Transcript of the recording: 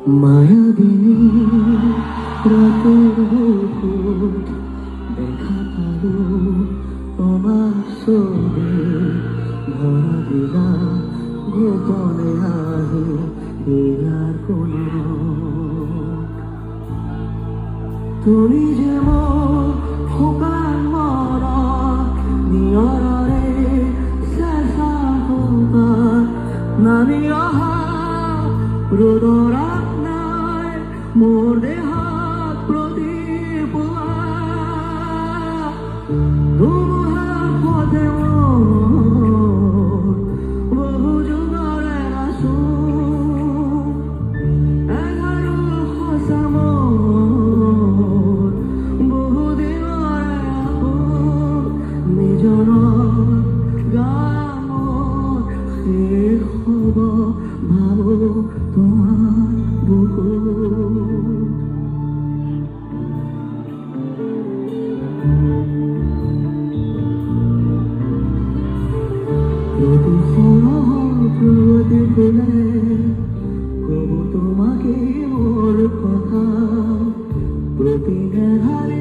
মায়াবিনী ৰাতেৰ বুকুত দেখা পালো তোমাৰ ছবি ভৰা দিলা গোপনে আহি দিলাৰ কোন তুমি যে মোৰ শুকান মনত নিয়ৰৰে চেঁচা শুকান নামি অহা ৰ'দৰ নাই মোৰ দেহত প্ৰতিপুৱা ধুমুহাৰ পথে মোৰ বহু যুগৰে আছো এঘাৰো সঁচা মোৰ বহু দিনৰে আপোন নিজৰৰ গামত শেষ হ'ব ভাবো তোমাৰ বুকুত প্ৰতি সৰহ প্ৰতি ফুলে কবু তোমাকে মোৰ কথা প্ৰতি গেহাৰে